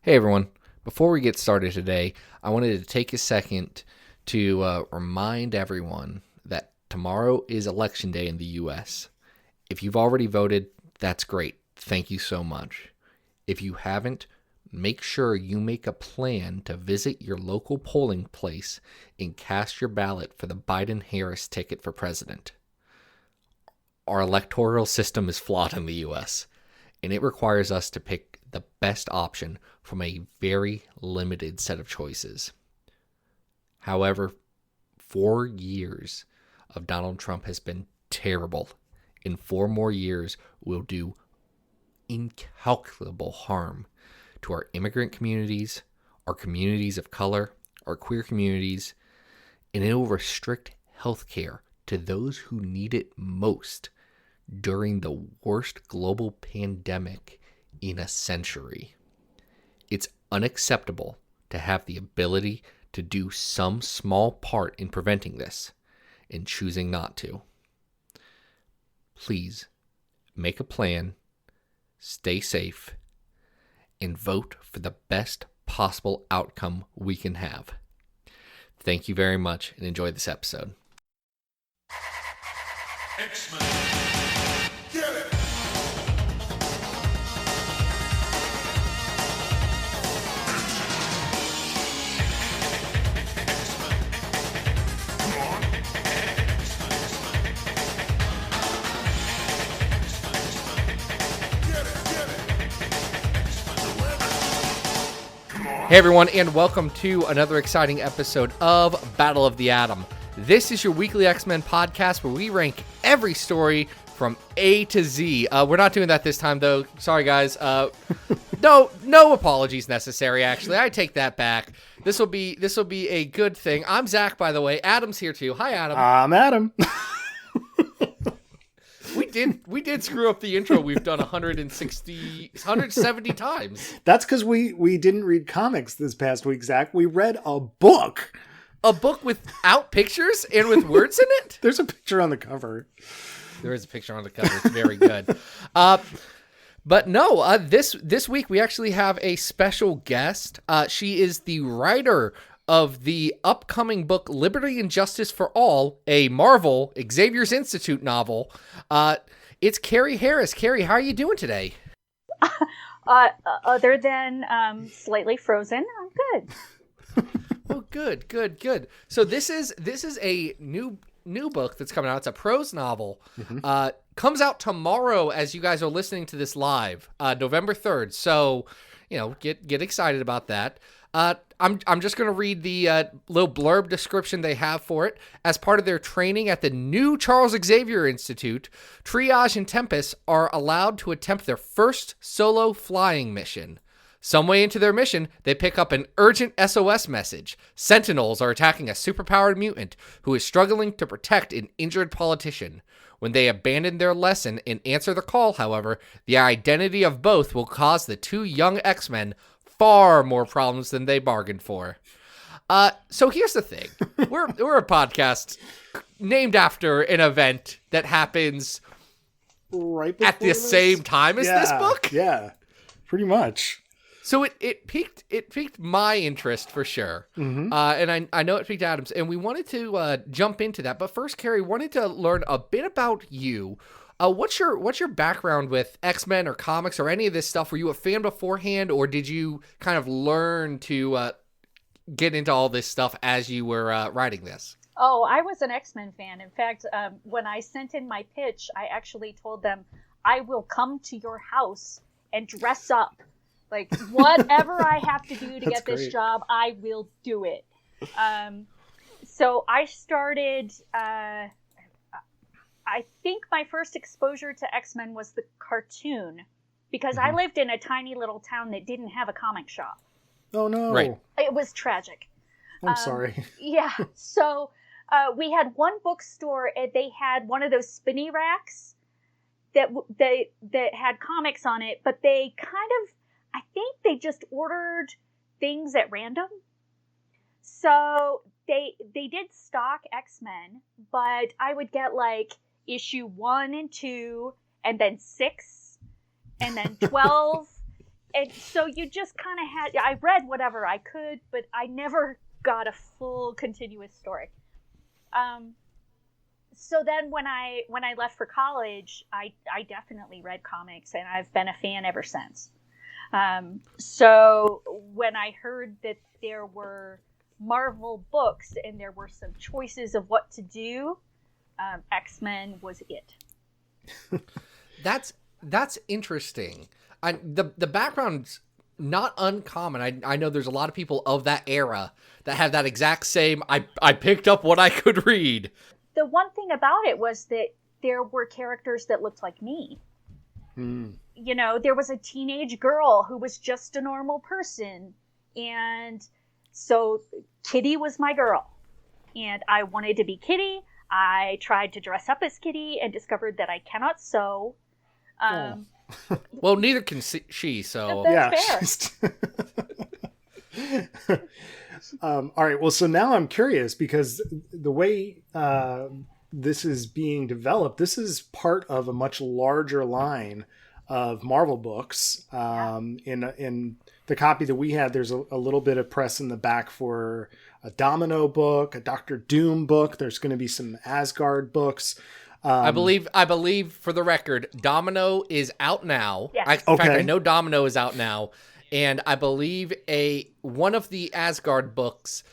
Hey everyone, before we get started today, I wanted to take a second to remind everyone that tomorrow is Election Day in the U.S. If you've already voted, that's great. Thank you so much. If you haven't, make sure you make a plan to visit your local polling place and cast your ballot for the Biden-Harris ticket for president. Our electoral system is flawed in the U.S., and it requires us to pick the best option from a very limited set of choices. However, 4 years of Donald Trump has been terrible, and 4 more years will do incalculable harm to our immigrant communities, our communities of color, our queer communities, and it will restrict health care to those who need it most during the worst global pandemic in a century. It's unacceptable to have the ability to do some small part in preventing this and choosing not to. Please make a plan, stay safe, and vote for the best possible outcome we can have. Thank you very much and enjoy this episode. X-Men. Get it! Hey everyone, and welcome to another exciting episode of Battle of the Atom. This is your weekly X-Men podcast where we rank every story from A to Z. We're not doing that this time, though. Sorry, guys. No apologies necessary. Actually, I take that back. This will be a good thing. I'm Zach, by the way. Adam's here too. Hi, Adam. I'm Adam. We did screw up the intro. We've done 170 times. That's because we didn't read comics this past week, Zach. We read a book. A book without pictures and with words in it? There's a picture on the cover. There is a picture on the cover. It's very good. But no, this week we actually have a special guest. She is the writer of the upcoming book Liberty and Justice for All, a Marvel Xavier's Institute novel. It's Carrie Harris. Carrie, how are you doing today? Other than slightly frozen, I'm good. Oh, good. So this is a new book that's coming out. It's a prose novel. Mm-hmm. Comes out tomorrow as you guys are listening to this live, November 3rd. So, get excited about that. I'm just going to read the little blurb description they have for it. As part of their training at the new Charles Xavier Institute, Triage and Tempus are allowed to attempt their first solo flying mission. Some way into their mission, they pick up an urgent SOS message. Sentinels are attacking a superpowered mutant who is struggling to protect an injured politician. When they abandon their lesson and answer the call, however, the identity of both will cause the two young X-Men far more problems than they bargained for. So here's the thing. We're a podcast named after an event that happens right at the same time as this book. Yeah, pretty much. So it piqued my interest for sure. Mm-hmm. And I know it piqued Adam's, and we wanted to jump into that. But first, Carrie, wanted to learn a bit about you. What's your background with X-Men or comics or any of this stuff? Were you a fan beforehand, or did you kind of learn to get into all this stuff as you were writing this? Oh, I was an X-Men fan. In fact, when I sent in my pitch, I actually told them, I will come to your house and dress up. Like, whatever I have to do to get this job, I will do it. So I started, I think my first exposure to X-Men was the cartoon, because I lived in a tiny little town that didn't have a comic shop. Oh, no. Right. It was tragic. I'm sorry. Yeah. So we had one bookstore, and they had one of those spinny racks that had comics on it, but they kind of, I think they just ordered things at random. So they did stock X-Men, but I would get like issue 1 and 2, and then 6, and then 12, And so you just kind of I read whatever I could, but I never got a full continuous story. So then when I left for college, I definitely read comics, and I've been a fan ever since. So when I heard that there were Marvel books and there were some choices of what to do, X-Men was it. That's interesting. The background's not uncommon. I know there's a lot of people of that era that have that exact same, I picked up what I could read. The one thing about it was that there were characters that looked like me. You know, there was a teenage girl who was just a normal person. And so Kitty was my girl. And I wanted to be Kitty. I tried to dress up as Kitty and discovered that I cannot sew. Well, neither can she, so... That's fair. All right. Well, so now I'm curious because the way this is being developed, this is part of a much larger line of Marvel books. In the copy that we had, there's a little bit of press in the back for a Domino book, a Doctor Doom book. There's going to be some Asgard books. I believe for the record, Domino is out now. Yes. In fact, I know Domino is out now. And I believe one of the Asgard books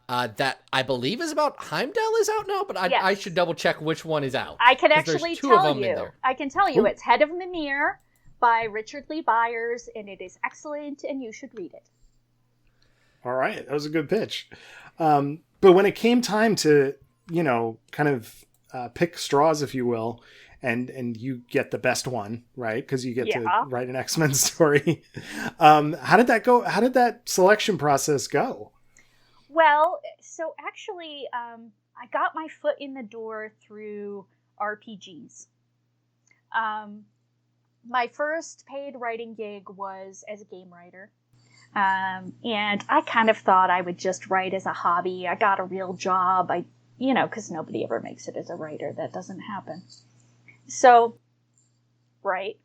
that I believe is about Heimdall is out now, but I should double check which one is out. I can actually tell you. I can tell you it's Head of Mimir by Richard Lee Byers, and it is excellent, and you should read it. All right. That was a good pitch. But when it came time to, kind of pick straws, if you will, and you get the best one, right? Because you get to write an X-Men story. How did that go? How did that selection process go? Well, so actually, I got my foot in the door through RPGs. My first paid writing gig was as a game writer. And I kind of thought I would just write as a hobby. I got a real job. Because nobody ever makes it as a writer. That doesn't happen. So, right.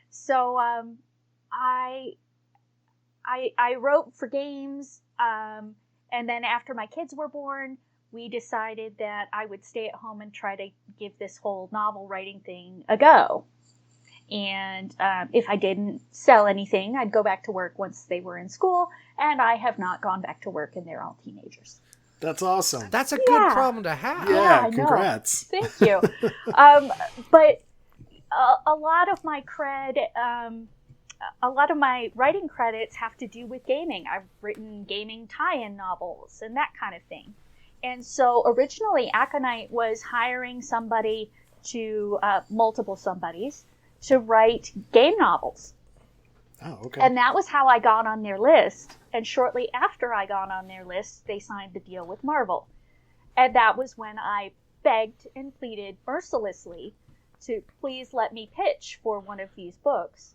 So, I wrote for games, and then after my kids were born, we decided that I would stay at home and try to give this whole novel writing thing a go. And if I didn't sell anything, I'd go back to work once they were in school, and I have not gone back to work, and they're all teenagers. That's awesome. That's a good problem to have. Yeah, congrats. Thank you. But a lot of my a lot of my writing credits have to do with gaming. I've written gaming tie-in novels and that kind of thing. And so originally Aconite was hiring somebody multiple somebodies to write game novels. Oh, okay. And that was how I got on their list. And shortly after I got on their list, they signed the deal with Marvel. And that was when I begged and pleaded mercilessly to please let me pitch for one of these books.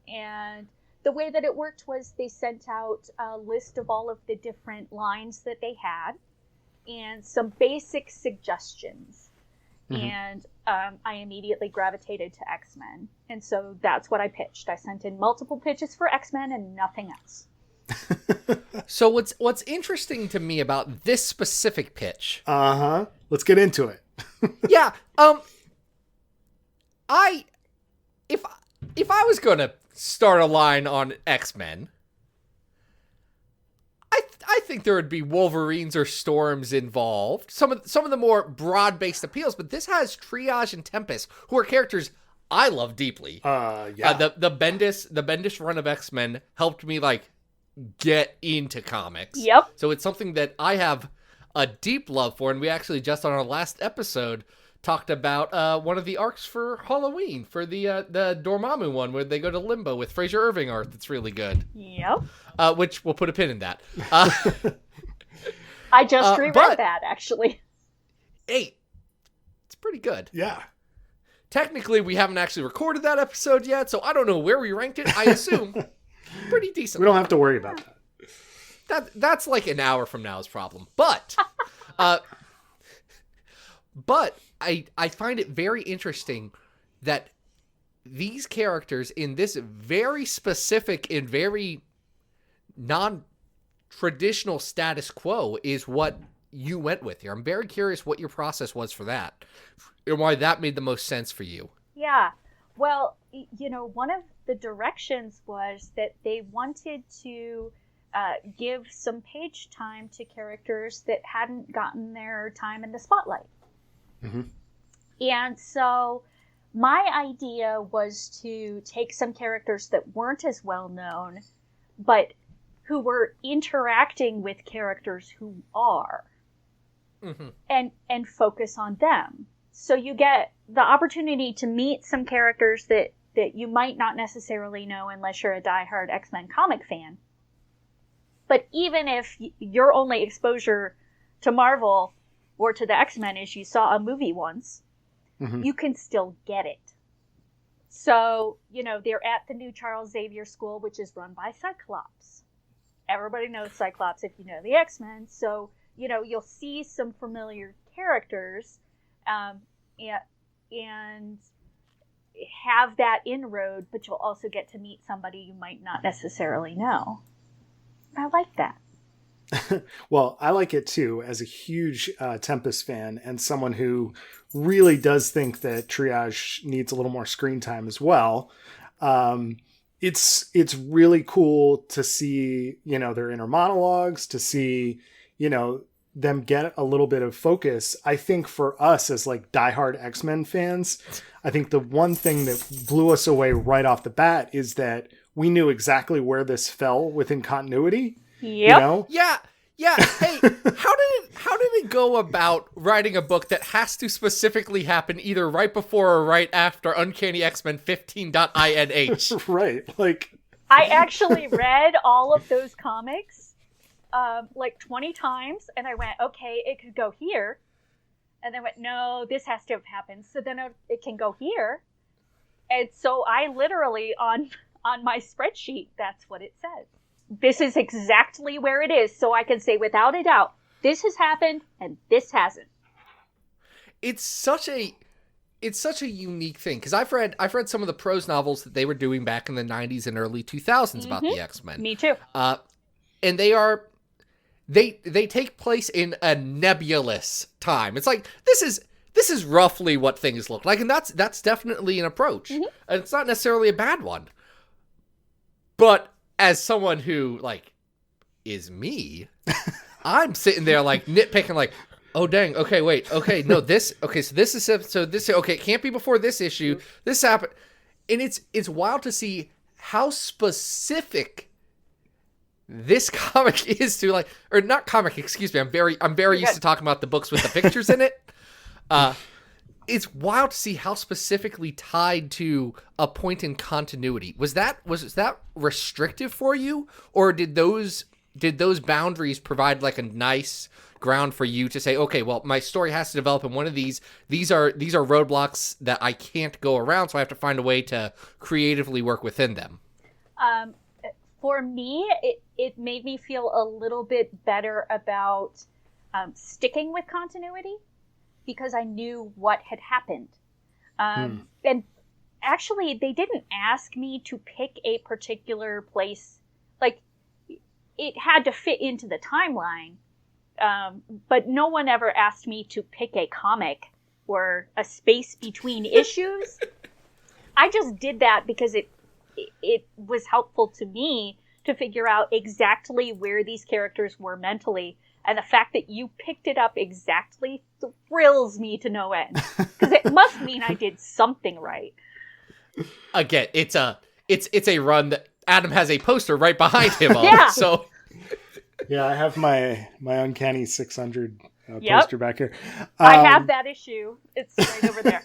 And the way that it worked was they sent out a list of all of the different lines that they had and some basic suggestions. Mm-hmm. And I immediately gravitated to X-Men. And so that's what I pitched. I sent in multiple pitches for X-Men and nothing else. So what's interesting to me about this specific pitch? Let's get into it. Yeah. If I was gonna start a line on X-Men, I think there would be Wolverines or Storms involved. Some of the more broad-based appeals, but this has Triage and Tempus, who are characters I love deeply. Yeah. The Bendis run of X-Men helped me get into comics. Yep. So it's something that I have a deep love for, and we actually just on our last episode talked about one of the arcs for Halloween, for the Dormammu one, where they go to Limbo with Fraser Irving art. That's really good. Yep. Which we'll put a pin in that. I just reread that, actually. Hey, it's pretty good. Yeah. Technically, we haven't actually recorded that episode yet, so I don't know where we ranked it. I assume pretty decent. We don't have to worry about that. That's like an hour from now's problem. But I find it very interesting that these characters in this very specific and very non-traditional status quo is what you went with here. I'm very curious what your process was for that and why that made the most sense for you. Yeah. Well, one of the directions was that they wanted to give some page time to characters that hadn't gotten their time in the spotlight. Mm-hmm. And so my idea was to take some characters that weren't as well known, but who were interacting with characters who are, and focus on them. So you get the opportunity to meet some characters that you might not necessarily know unless you're a diehard X-Men comic fan. But even if your only exposure to Marvel or to the X-Men is you saw a movie once, you can still get it. So, they're at the new Charles Xavier School, which is run by Cyclops. Everybody knows Cyclops if you know the X-Men. So, you'll see some familiar characters and have that inroad, but you'll also get to meet somebody you might not necessarily know. I like that. Well, I like it too, as a huge Tempus fan and someone who really does think that Triage needs a little more screen time as well. It's really cool to see, their inner monologues, to see, them get a little bit of focus. I think for us as like diehard X-Men fans, I think the one thing that blew us away right off the bat is that we knew exactly where this fell within continuity. Yep. Yeah. Hey, how did it go about writing a book that has to specifically happen either right before or right after Uncanny X-Men 15.INH? Right. Like, I actually read all of those comics like 20 times, and I went, okay, it could go here. And then went, no, this has to have happened. So then it can go here. And so I literally, on my spreadsheet, that's what it says. This is exactly where it is. So I can say without a doubt, this has happened and this hasn't. It's such a unique thing, because I've read some of the prose novels that they were doing back in the 90s and early 2000s about the X-Men. Me too. And they take place in a nebulous time. It's like this is roughly what things look like, and that's definitely an approach. And it's not necessarily a bad one. But as someone who like is me, I'm sitting there like nitpicking, like, oh dang, okay, wait, okay, no, this, okay, so this is, so this, okay, it can't be before this issue, this happened, and it's wild to see how specific this comic is to, like, or not comic, excuse me, I'm very used to talking about the books with the pictures in it. It's wild to see how specifically tied to a point in continuity. Was that restrictive for you, or did those boundaries provide like a nice ground for you to say, okay, well, my story has to develop in one of these. These are roadblocks that I can't go around, so I have to find a way to creatively work within them. For me, it made me feel a little bit better about sticking with continuity, because I knew what had happened. And actually, they didn't ask me to pick a particular place. Like, it had to fit into the timeline. But no one ever asked me to pick a comic or a space between issues. I just did that because it was helpful to me to figure out exactly where these characters were mentally. And the fact that you picked it up exactly thrills me to no end. Because it must mean I did something right. Again, it's a run that Adam has a poster right behind him on. Yeah. So yeah, I have my Uncanny 600 poster back here. I have that issue. It's right over there.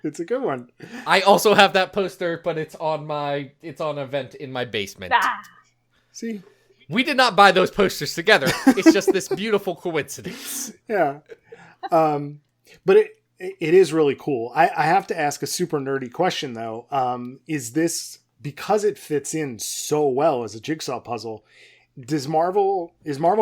It's a good one. I also have that poster, but it's on a vent in my basement. See? We did not buy those posters together. It's just this beautiful coincidence. Yeah. But it is really cool. I have to ask a super nerdy question, though. Is this, because it fits in so well as a jigsaw puzzle, is Marvel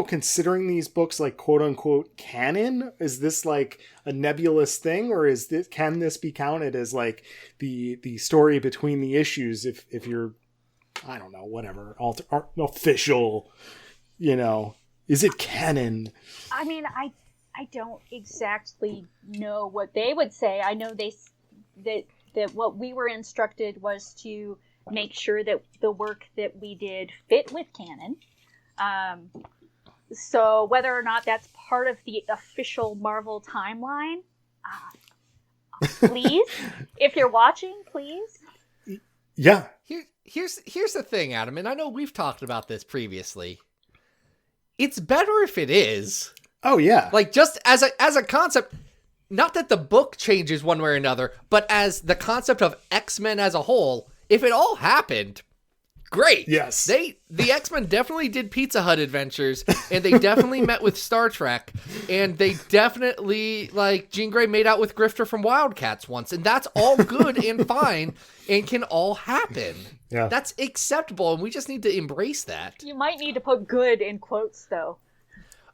considering these books like quote unquote canon? Is this like a nebulous thing, or can this be counted as like the story between the issues if you're, I don't know, whatever, official, is it canon? I mean, I don't exactly know what they would say. I know that what we were instructed was to make sure that the work that we did fit with canon. So whether or not that's part of the official Marvel timeline, please, if you're watching, please. Yeah. Here's the thing, Adam, and I know we've talked about this previously. It's better if it is. Oh yeah. Like, just as a concept, not that the book changes one way or another, but as the concept of X-Men as a whole, if it all happened, great. Yes. The X-Men definitely did Pizza Hut adventures, and they definitely met with Star Trek, and they definitely, like, Jean Grey made out with Grifter from Wildcats once, and that's all good and fine and can all happen. Yeah. That's acceptable, and we just need to embrace that. You might need to put good in quotes, though.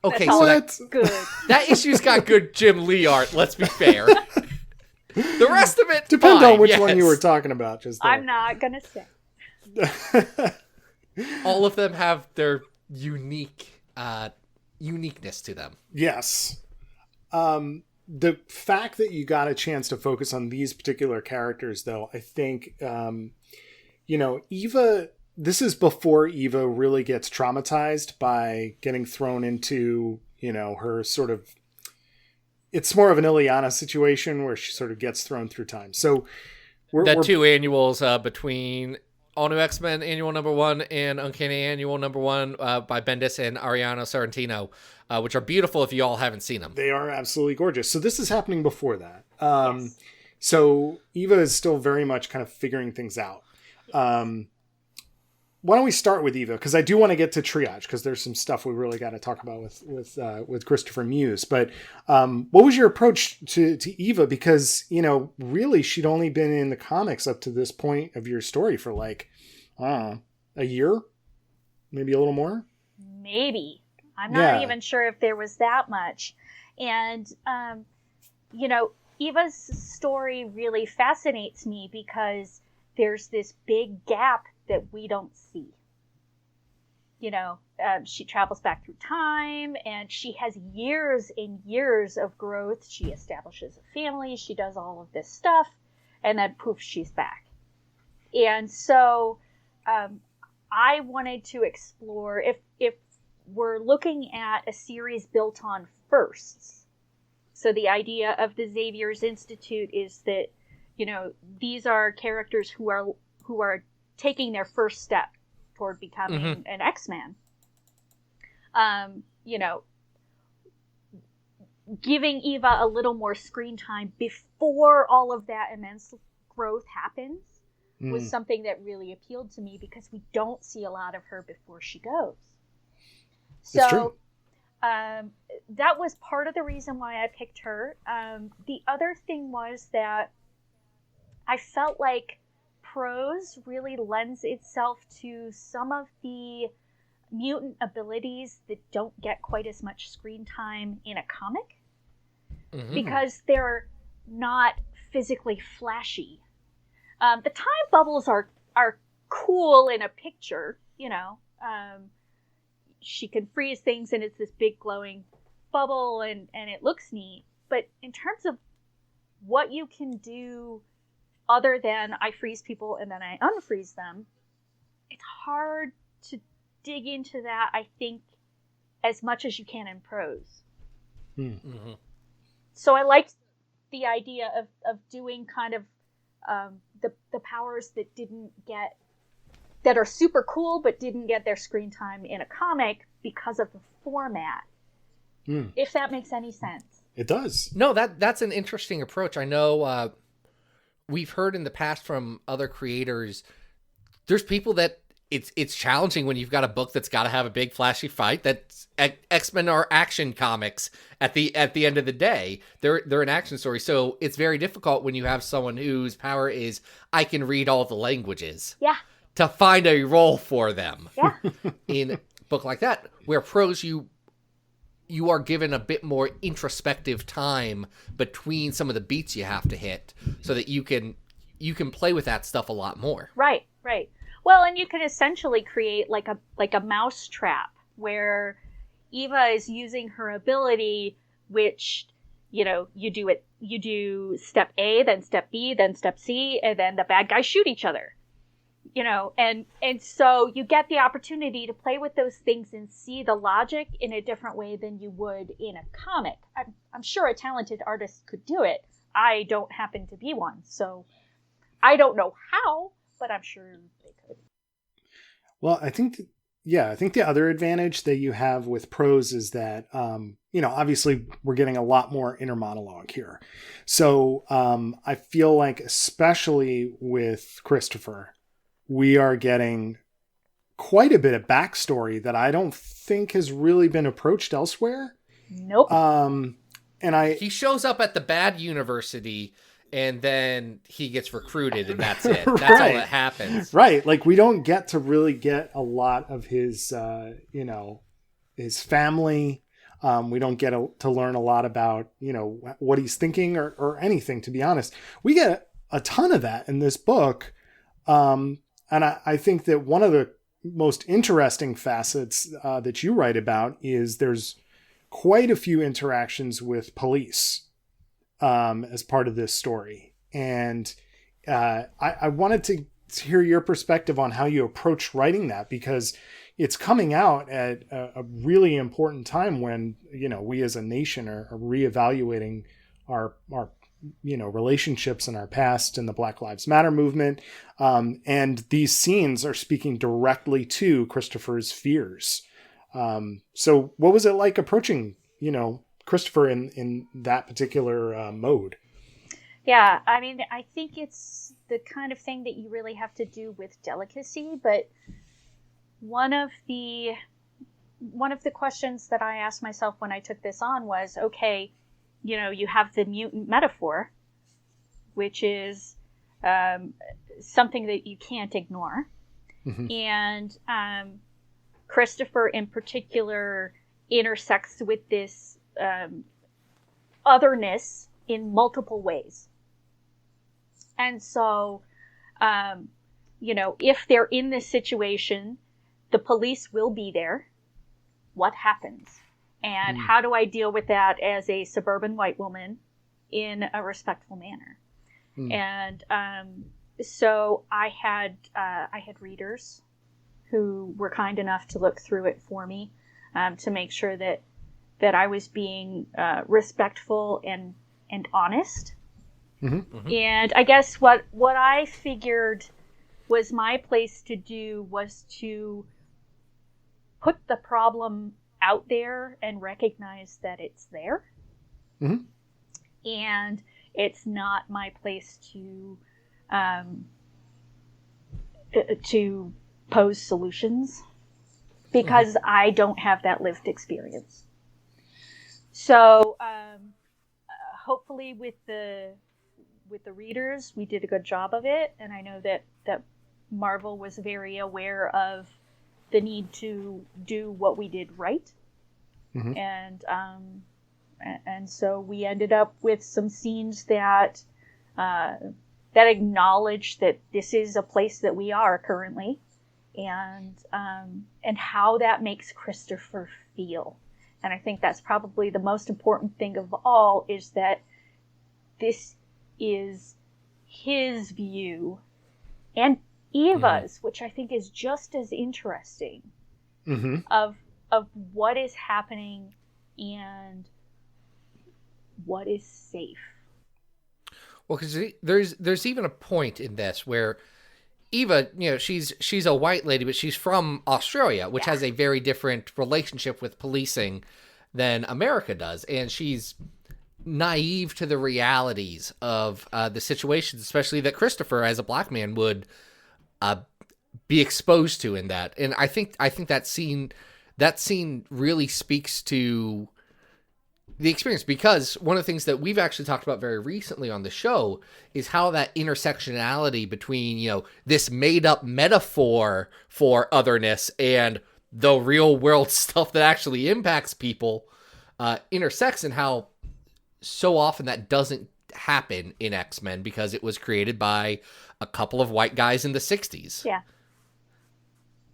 Okay, That's so that's good. that issu's got good Jim Lee art, let's be fair. The rest of it, depends fine, on which yes. one you were talking about. Just there. I'm not gonna say. All of them have their uniqueness to them. Yes. The fact that you got a chance to focus on these particular characters, though, I think, Eva, this is before Eva really gets traumatized by getting thrown into, her sort of, it's more of an Ileana situation where she sort of gets thrown through time. So we're 2 annuals between All New X-Men Annual #1 and Uncanny Annual #1 by Bendis and Ariana Sorrentino, which are beautiful if you all haven't seen them. They are absolutely gorgeous. So this is happening before that. Yes. So Eva is still very much kind of figuring things out. Why don't we start with Eva? Because I do want to get to Triage, because there's some stuff we really got to talk about with Christopher Muse. But what was your approach to Eva? Because, really she'd only been in the comics up to this point of your story for like, a year? Maybe a little more? Maybe. I'm not even sure if there was that much. And, Eva's story really fascinates me because there's this big gap that we don't see. She travels back through time, and she has years and years of growth. She establishes a family, she does all of this stuff, and then poof, she's back. And so I wanted to explore, if we're looking at a series built on firsts. So the idea of the Xavier's Institute is that, these are characters who are taking their first step toward becoming an X-Man. Giving Eva a little more screen time before all of that immense growth happens was something that really appealed to me, because we don't see a lot of her before she goes. So that was part of the reason why I picked her. The other thing was that I felt like prose really lends itself to some of the mutant abilities that don't get quite as much screen time in a comic, because they're not physically flashy. The time bubbles are cool in a picture, she can freeze things and it's this big glowing bubble and it looks neat. But in terms of what you can do other than I freeze people and then I unfreeze them, it's hard to dig into that, I think, as much as you can in prose. So I liked the idea of doing kind of the powers that are super cool but didn't get their screen time in a comic because of the format. If that makes any sense. It does. No, that's an interesting approach. I know we've heard in the past from other creators, there's people that it's challenging when you've got a book that's got to have a big flashy fight. That X-Men are action comics at the end of the day. They're an action story. So it's very difficult when you have someone whose power is I can read all the languages. Yeah. to find a role for them. Yeah. In a book like that, where prose you are given a bit more introspective time between some of the beats you have to hit, so that you can play with that stuff a lot more. Right. Well, and you can essentially create like a mouse trap where Eva is using her ability, which, you do step A, then step B, then step C, and then the bad guys shoot each other. And so you get the opportunity to play with those things and see the logic in a different way than you would in a comic. I'm sure a talented artist could do it. I don't happen to be one, so I don't know how, but I'm sure they could. Well, I think the other advantage that you have with prose is that, obviously we're getting a lot more inner monologue here. So I feel like, especially with Christopher, we are getting quite a bit of backstory that I don't think has really been approached elsewhere. Nope. He shows up at the bad university, and then he gets recruited, and that's it. That's all that happens. Right. Like, we don't get to really get a lot of his, his family. We don't get to learn a lot about, what he's thinking or anything, to be honest. We get a ton of that in this book. And I think that one of the most interesting facets that you write about is there's quite a few interactions with police as part of this story. And I wanted to hear your perspective on how you approach writing that, because it's coming out at a really important time when, we as a nation are reevaluating our relationships in our past and the Black Lives Matter movement. And these scenes are speaking directly to Christopher's fears. So what was it like approaching, Christopher in that particular mode? Yeah, I mean, I think it's the kind of thing that you really have to do with delicacy, but one of the questions that I asked myself when I took this on was, okay, you have the mutant metaphor, which is something that you can't ignore. Mm-hmm. And Christopher in particular intersects with this otherness in multiple ways. And so, if they're in this situation, the police will be there. What happens? And how do I deal with that as a suburban white woman in a respectful manner? And so I had readers who were kind enough to look through it for me to make sure that I was being respectful and honest. Mm-hmm. Mm-hmm. And I guess what I figured was my place to do was to put the problem out there and recognize that it's there. Mm-hmm. And it's not my place to pose solutions, because I don't have that lived experience. So hopefully with the readers, we did a good job of it, and I know that Marvel was very aware of the need to do what we did right. Mm-hmm. And so we ended up with some scenes that acknowledge that this is a place that we are currently, and how that makes Christopher feel. And I think that's probably the most important thing of all, is that this is his view and Eva's, which I think is just as interesting, of what is happening and what is safe. Well, because there's even a point in this where Eva, she's a white lady, but she's from Australia, which has a very different relationship with policing than America does, and she's naive to the realities of the situations, especially that Christopher, as a black man, would be exposed to in that. And I think that scene really speaks to the experience, because one of the things that we've actually talked about very recently on the show is how that intersectionality between, you know, this made up metaphor for otherness and the real world stuff that actually impacts people intersects, and how so often that doesn't happen in X-Men because it was created by a couple of white guys in the 60s. Yeah.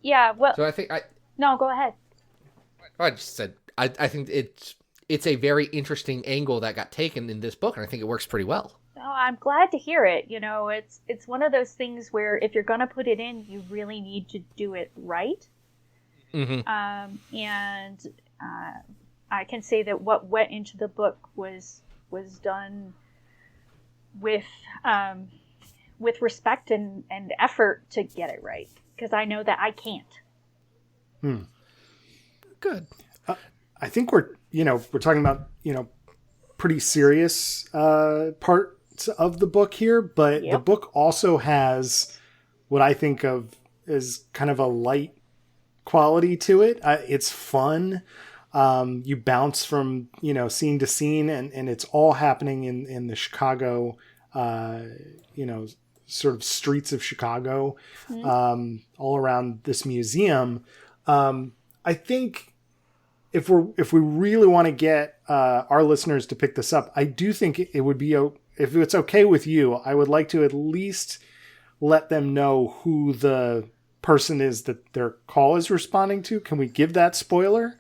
Yeah, well... So I think No, go ahead. I just said, I think it's a very interesting angle that got taken in this book, and I think it works pretty well. Oh, I'm glad to hear it. You know, it's one of those things where if you're going to put it in, you really need to do it right. Mm-hmm. And I can say that what went into the book was done with respect and effort to get it right, because I know that I can't. Good. I think we're talking about, pretty serious parts of the book here, but the book also has what I think of as kind of a light quality to it. It's fun. You bounce from, scene to scene, and it's all happening in the Chicago, sort of streets of Chicago, all around this museum. I think if we really want to get our listeners to pick this up, I do think it would be, if it's okay with you, I would like to at least let them know who the person is that their call is responding to. Can we give that spoiler?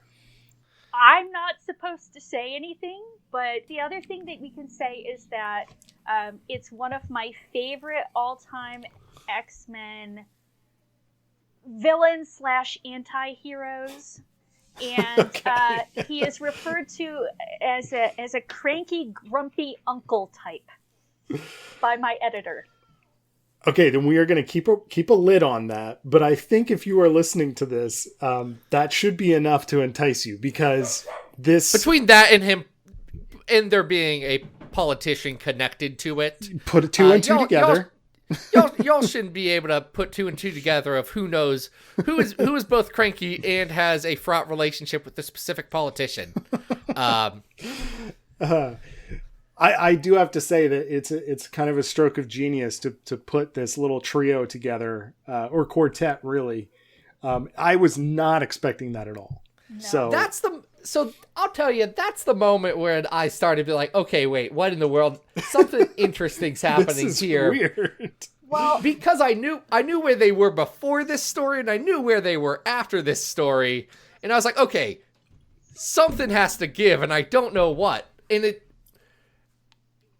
I'm not supposed to say anything, but the other thing that we can say is that it's one of my favorite all-time X-Men villains / anti-heroes. And he is referred to as a cranky, grumpy uncle type by my editor. Okay, then we are going to keep a lid on that. But I think if you are listening to this, that should be enough to entice you, because this... Between that and him, and there being a politician connected to it... Put two and two together. Y'all shouldn't be able to put two and two together of who knows who is both cranky and has a fraught relationship with the specific politician. I do have to say that it's kind of a stroke of genius to put this little trio together, or quartet, really. I was not expecting that at all. No. So I'll tell you, that's the moment where I started to be like, okay, wait, what in the world? Something interesting's happening this is here. Weird. Well, because I knew where they were before this story, and I knew where they were after this story, and I was like, okay, something has to give, and I don't know what. And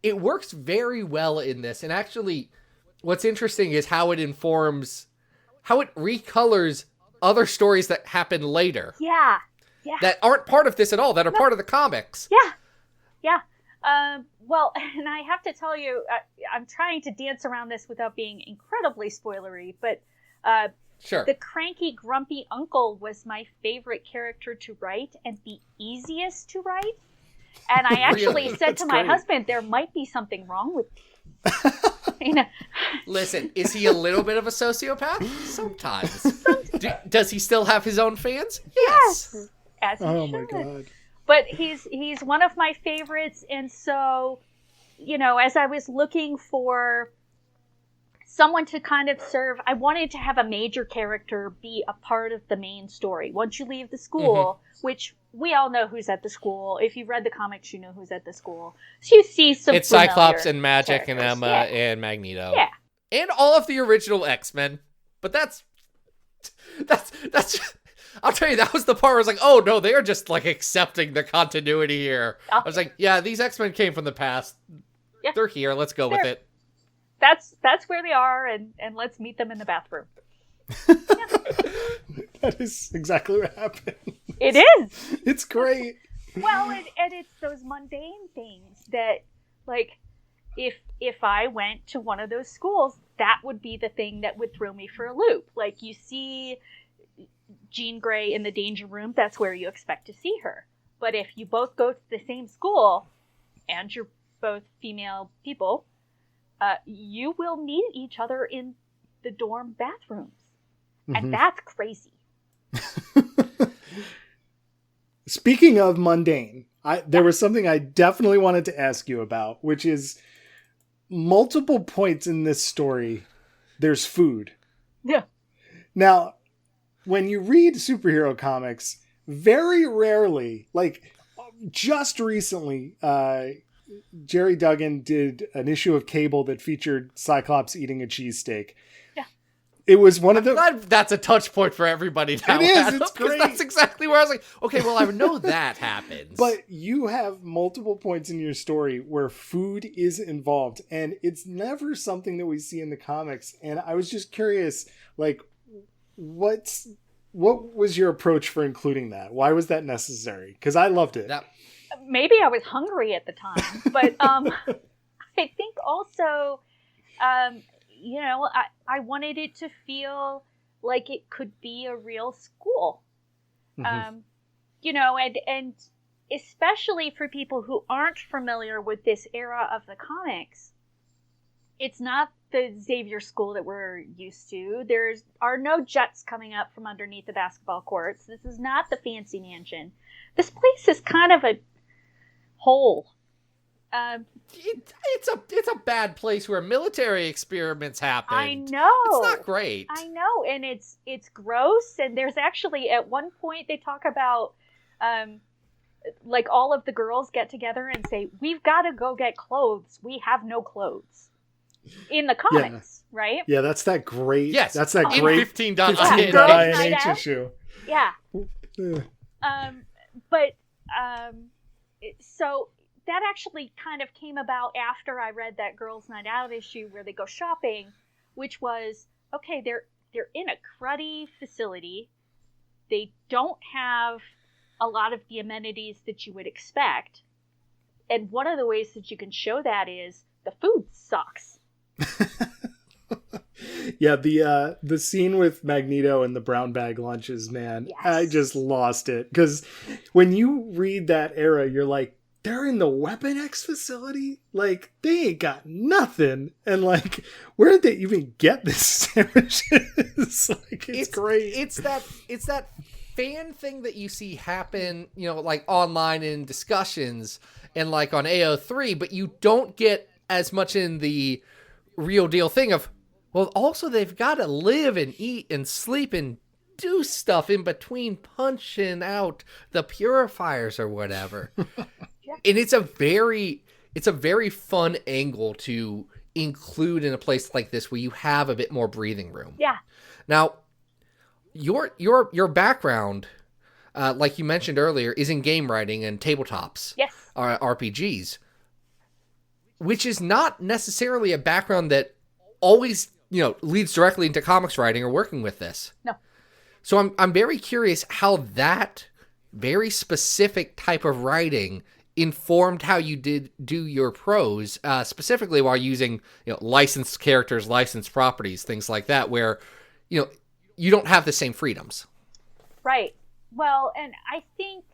it works very well in this. And actually, what's interesting is how it recolors other stories that happen later. Yeah. That aren't part of this at all, that are part of the comics. Yeah. Well, and I have to tell you, I'm trying to dance around this without being incredibly spoilery, but sure. The cranky, grumpy uncle was my favorite character to write and the easiest to write. And I actually Really? said to my husband, there might be something wrong with me. Listen, is he a little bit of a sociopath? Sometimes. Does he still have his own fans? Yes. As he Oh should. my God. But he's one of my favorites, and so, as I was looking for someone to kind of serve, I wanted to have a major character be a part of the main story. Once you leave the school, which we all know who's at the school. If you've read the comics, you know who's at the school. So you see some It's Cyclops familiar and Magic and characters. Emma and Magneto. Yeah. And all of the original X-Men. But that's I'll tell you, that was the part where I was like, oh no, they're just like accepting the continuity here. I was like, yeah, these X-Men came from the past. Yeah. They're here. Let's go with it. That's where they are, and let's meet them in the bathroom. That is exactly what happened. It is. It's great. Well, and it's those mundane things that, like, if I went to one of those schools, that would be the thing that would throw me for a loop. Like, you see Jean Grey in the Danger Room, that's where you expect to see her. But if you both go to the same school, and you're both female people, you will meet each other in the dorm bathrooms. And that's crazy. Speaking of mundane, There was something I definitely wanted to ask you about, which is multiple points in this story. There's food. Yeah. Now, when you read superhero comics, very rarely, like just recently, Jerry Duggan did an issue of Cable that featured Cyclops eating a cheesesteak. Yeah. It was one of the... That's a touch point for everybody now. It is, Adam, it's 'cause great. That's exactly where I was like, okay, well, I know that happens. But you have multiple points in your story where food is involved, and it's never something that we see in the comics. And I was just curious, like, what was your approach for including that? Why was that necessary? Because I loved it. Maybe I was hungry at the time, but I think also, I wanted it to feel like it could be a real school, and especially for people who aren't familiar with this era of the comics, it's not the Xavier school that we're used to. There are no jets coming up from underneath the basketball courts. This is not the fancy mansion. This place is kind of a hole. It's a bad place where military experiments happen. I know. It's not great. I know, and it's gross. And there's actually at one point they talk about, like all of the girls get together and say, "We've got to go get clothes. We have no clothes." In the comics, right? Yeah, that's that great. Yes, that's that in great 15 Girls Diane Night H Out. issue. Yeah. So that actually kind of came about after I read that Girls Night Out issue where they go shopping, which was, okay, they're in a cruddy facility. They don't have a lot of the amenities that you would expect. And one of the ways that you can show that is the food sucks. Yeah, the scene with Magneto and the brown bag lunches, man, Yes. I just lost it. Because when you read that era, you're like, they're in the Weapon X facility? Like, they ain't got nothing. And like, where did they even get this sandwiches? Like, it's great. It's that fan thing that you see happen, like online in discussions and like on AO3, but you don't get as much in the real deal thing of, well, also they've got to live and eat and sleep and do stuff in between punching out the purifiers or whatever. And it's a very fun angle to include in a place like this where you have a bit more breathing room. Yeah. Now, your background, like you mentioned earlier, is in game writing and tabletops. Yes. RPGs, which is not necessarily a background that always, leads directly into comics writing or working with this. No. So I'm very curious how that very specific type of writing informed how you do your prose, specifically while using, licensed characters, licensed properties, things like that, where, you don't have the same freedoms. Right. Well, and I think,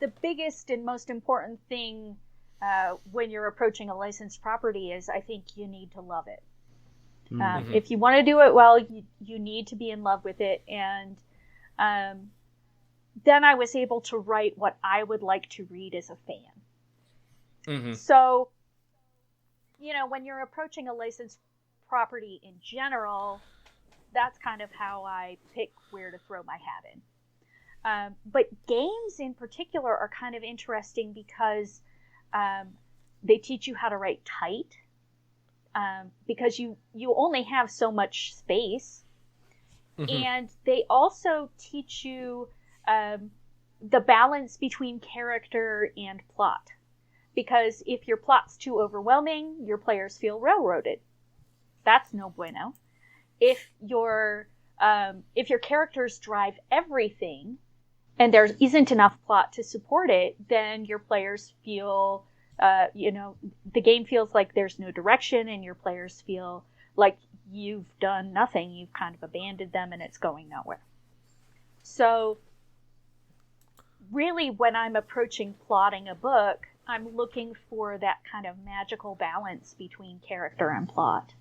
the biggest and most important thing when you're approaching a licensed property is I think you need to love it. If you want to do it well, you need to be in love with it. And then I was able to write what I would like to read as a fan. Mm-hmm. So, when you're approaching a licensed property in general, that's kind of how I pick where to throw my hat in. But games in particular are kind of interesting because they teach you how to write tight, because you only have so much space. Mm-hmm. And they also teach you the balance between character and plot. Because if your plot's too overwhelming, your players feel railroaded. That's no bueno. If your characters drive everything and there isn't enough plot to support it, then your players feel, the game feels like there's no direction, and your players feel like you've done nothing. You've kind of abandoned them and it's going nowhere. So really, when I'm approaching plotting a book, I'm looking for that kind of magical balance between character and plot.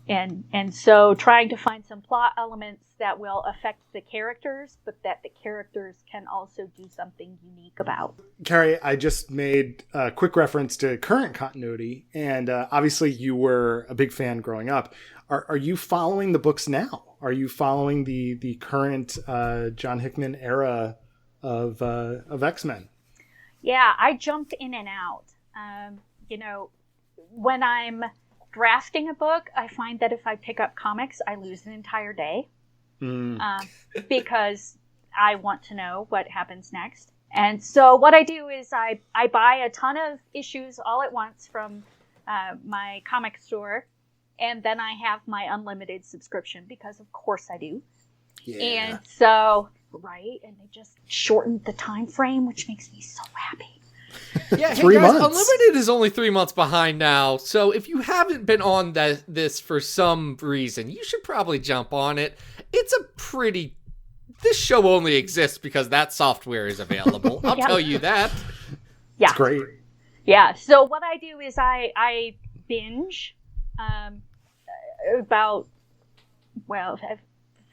And so trying to find some plot elements that will affect the characters, but that the characters can also do something unique about. Carrie, I just made a quick reference to current continuity, and obviously you were a big fan growing up. Are you following the books now? Are you following the current John Hickman era of X-Men? Yeah, I jump in and out. When I'm drafting a book, I find that if I pick up comics, I lose an entire day because I want to know what happens next. And so what I do is I buy a ton of issues all at once from my comic store, and then I have my unlimited subscription because of course I do. Yeah. And so, right, and they just shortened the time frame, which makes me so happy. Yeah, hey 3 guys, months. Unlimited is only 3 months behind now, so if you haven't been on this for some reason, you should probably jump on it. It's a pretty... This show only exists because that software is available. I'll tell you that. Yeah. It's great. Yeah, so what I do is I binge about,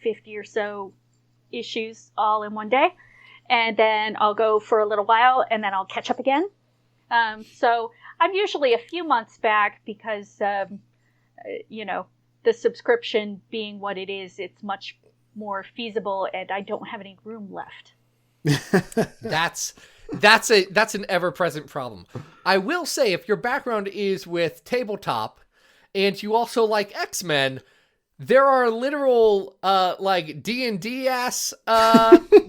50 or so issues all in one day. And then I'll go for a little while, and then I'll catch up again. So I'm usually a few months back because, the subscription being what it is, it's much more feasible, and I don't have any room left. That's an ever-present problem. I will say, if your background is with tabletop, and you also like X-Men, there are literal, D&D ass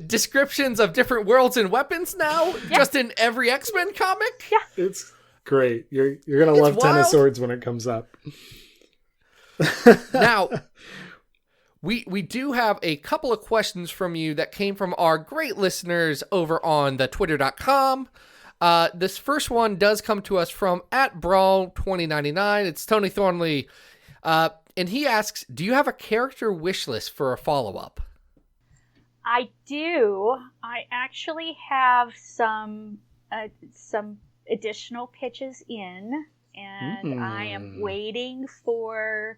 descriptions of different worlds and weapons now, just in every X-Men comic. Yeah. It's great. You're gonna love Ten of wild. Swords when it comes up. Now, we do have a couple of questions from you that came from our great listeners over on the twitter.com. This first one does come to us from @Brawl2099. It's Tony Thornley. And he asks, do you have a character wish list for a follow-up? I do. I actually have some additional pitches in, and I am waiting for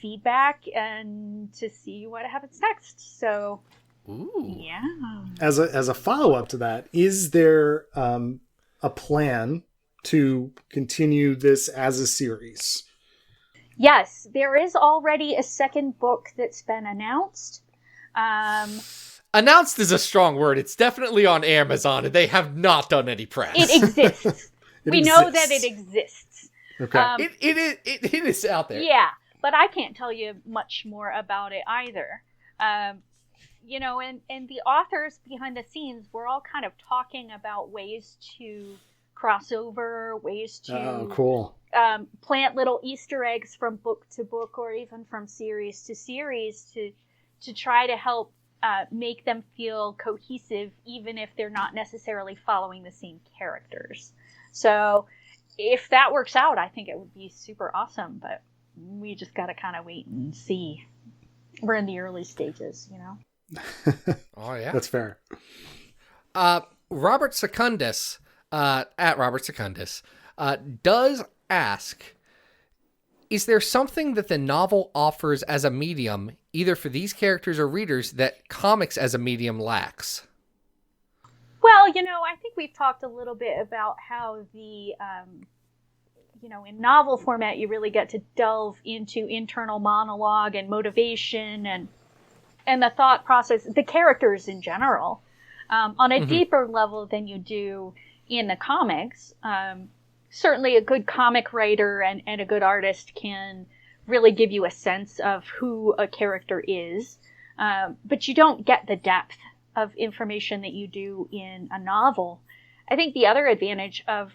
feedback and to see what happens next. So, yeah. As a follow-up to that, is there a plan to continue this as a series? Yes, there is already a second book that's been announced. Announced is a strong word. It's definitely on Amazon, and they have not done any press. It exists. We know that it exists. Okay. It is out there. Yeah, but I can't tell you much more about it either. And the authors behind the scenes, we're all kind of talking about ways to crossover, ways to cool. Plant little Easter eggs from book to book, or even from series to series, to try to help make them feel cohesive, even if they're not necessarily following the same characters. So if that works out, I think it would be super awesome, but we just got to kind of wait and see. We're in the early stages, Oh, yeah. That's fair. Robert Secundus, at Robert Secundus, does ask, is there something that the novel offers as a medium, either for these characters or readers, that comics as a medium lacks? Well, I think we've talked a little bit about how the, in novel format, you really get to delve into internal monologue and motivation and the thought process, the characters in general, on a deeper level than you do in the comics. Certainly a good comic writer and a good artist can really give you a sense of who a character is, but you don't get the depth of information that you do in a novel. I think the other advantage of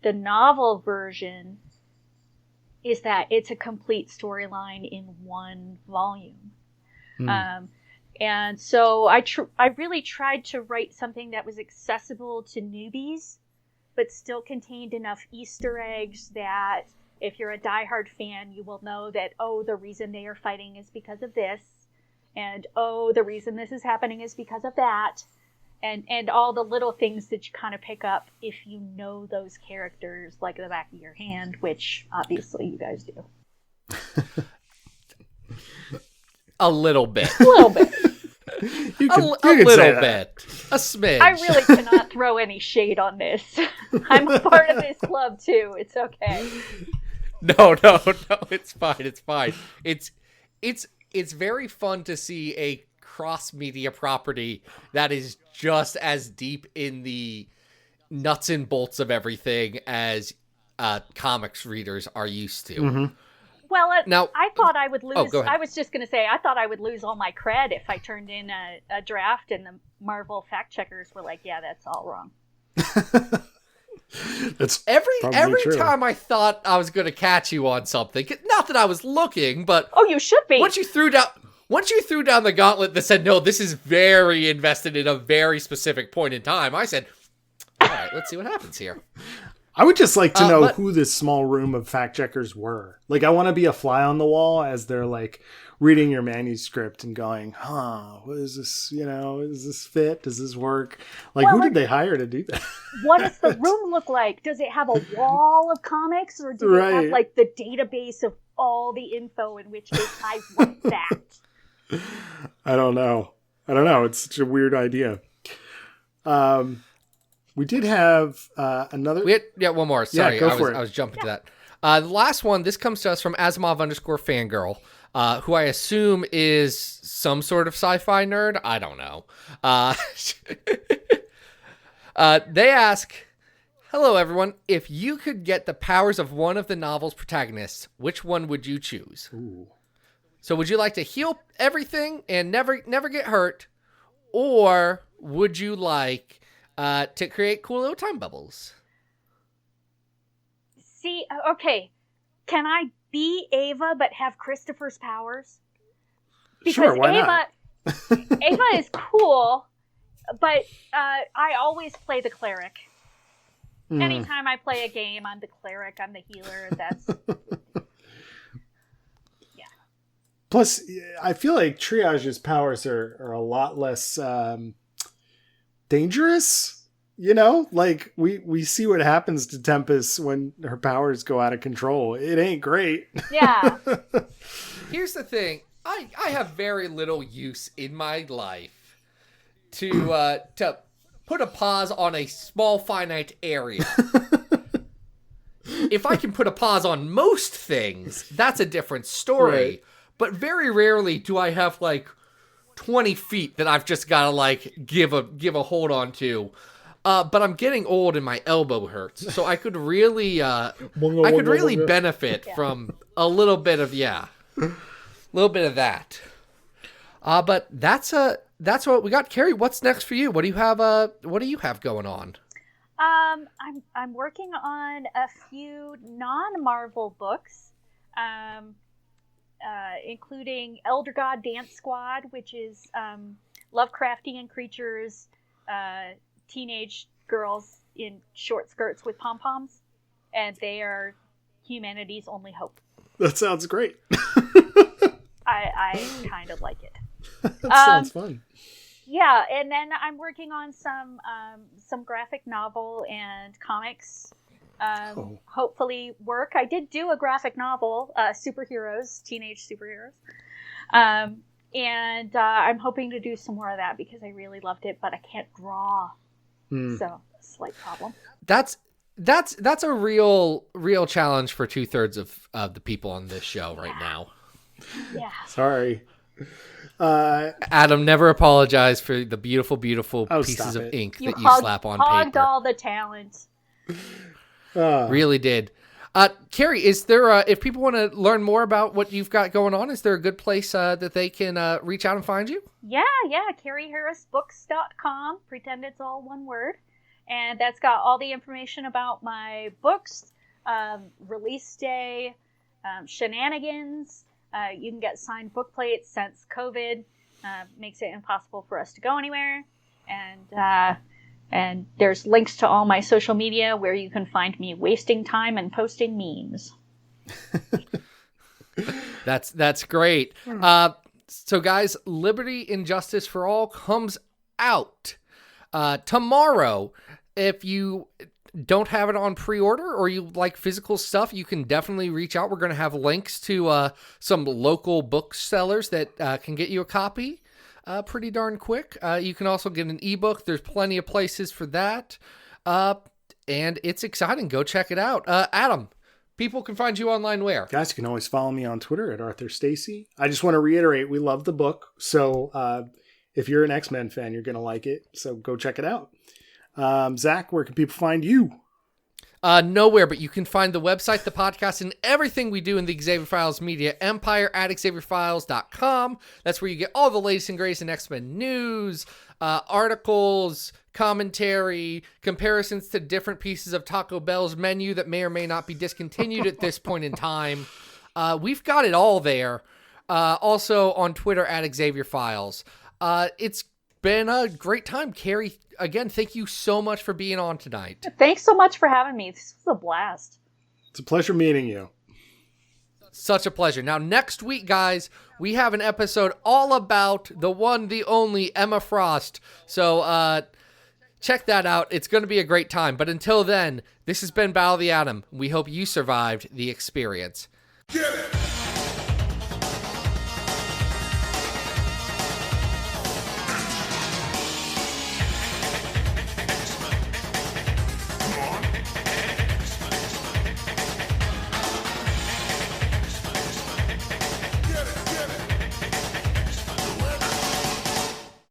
the novel version is that it's a complete storyline in one volume. And so I really tried to write something that was accessible to newbies, but still contained enough Easter eggs that if you're a diehard fan, you will know that, the reason they are fighting is because of this, and the reason this is happening is because of that. and all the little things that you kind of pick up if you know those characters like the back of your hand, which obviously you guys do. A little bit. A little bit. A little bit. A smidge. I really cannot throw any shade on this. I'm a part of this club too. It's okay. No, it's fine. It's fine. It's very fun to see a cross-media property that is just as deep in the nuts and bolts of everything as comics readers are used to. Mm-hmm. Well, now, I thought I would lose. Oh, go ahead. I was just going to say, I thought I would lose all my cred if I turned in a draft and the Marvel fact checkers were like, yeah, that's all wrong. That's every true. time I thought I was going to catch you on something, not that I was looking, but oh, you should be. Once you threw down the gauntlet that said, no, this is very invested in a very specific point in time, I said, all right, let's see what happens here. I would just like to know but who this small room of fact checkers were. Like, I want to be a fly on the wall as they're like reading your manuscript and going, what is this? You know, does this fit? Does this work? Like, who did they hire to do that? What does the room look like? Does it have a wall of comics, or do it have like the database of all the info in which case I wrote that? I don't know. It's such a weird idea. We did have another. One more. Sorry, go for it. I was jumping to that. The last one. This comes to us from Asimov_fangirl, who I assume is some sort of sci-fi nerd. I don't know. They ask, "Hello, everyone. If you could get the powers of one of the novel's protagonists, which one would you choose?" Ooh. So, would you like to heal everything and never get hurt, or would you like to create cool little time bubbles? See, okay, can I be Ava but have Christopher's powers? Because sure, why not? Ava is cool, but I always play the cleric. Anytime I play a game, I'm the cleric, I'm the healer. That's yeah. Plus, I feel like Triage's powers are a lot less dangerous. You know, like we see what happens to Tempus when her powers go out of control. It ain't great. Yeah. Here's the thing. I have very little use in my life to put a pause on a small finite area. If I can put a pause on most things, that's a different story. Right. But very rarely do I have like 20 feet that I've just got to like give a hold on to. But I'm getting old and my elbow hurts, so I could really, benefit from a little bit of that. But that's what we got. Carrie, what's next for you? What do you have going on? I'm working on a few non-Marvel books, including Elder God Dance Squad, which is Lovecraftian creatures. Teenage girls in short skirts with pom-poms, and they are humanity's only hope. That sounds great. I kind of like it. That sounds fun. Yeah, and then I'm working on some graphic novel and comics. Hopefully work. I did do a graphic novel, teenage superheroes. And I'm hoping to do some more of that because I really loved it, but I can't draw. So, slight problem. That's a real challenge for 2/3 of the people on this show right now. Yeah. Sorry. Adam, never apologize for the beautiful pieces of ink that you slap on hogged paper. all the talent. Really did. Carrie, is there, if people want to learn more about what you've got going on, is there a good place that they can reach out and find you? Yeah, CarrieHarrisBooks.com. Pretend it's all one word. And that's got all the information about my books, release day, shenanigans. You can get signed book plates since COVID makes it impossible for us to go anywhere. And there's links to all my social media where you can find me wasting time and posting memes. That's great. So guys, Liberty and Justice for All comes out Tomorrow, if you don't have it on pre-order or you like physical stuff, you can definitely reach out. We're going to have links to some local booksellers that can get you a copy pretty darn quick. You can also get an ebook. There's plenty of places for that. And it's exciting. Go check it out. Adam, people can find you online where? Guys, you can always follow me on Twitter at Arthur Stacy. I just want to reiterate, we love the book. So if you're an X-Men fan, you're going to like it. So go check it out. Zach, where can people find you? Nowhere, but you can find the website, the podcast, and everything we do in the Xavier Files media empire at xavierfiles.com. That's where you get all the latest and greatest in X-Men news, articles, commentary, comparisons to different pieces of Taco Bell's menu that may or may not be discontinued at this point in time. We've got it all there. Also on Twitter at Xavier Files. It's been a great time. Carrie, again, thank you so much for being on tonight. Thanks so much for having me. This was a blast. It's a pleasure meeting you. Such a pleasure. Now, next week, guys, we have an episode all about the one, the only Emma Frost. So check that out. It's going to be a great time. But until then, this has been Battle of the Atom. We hope you survived the experience. Get it!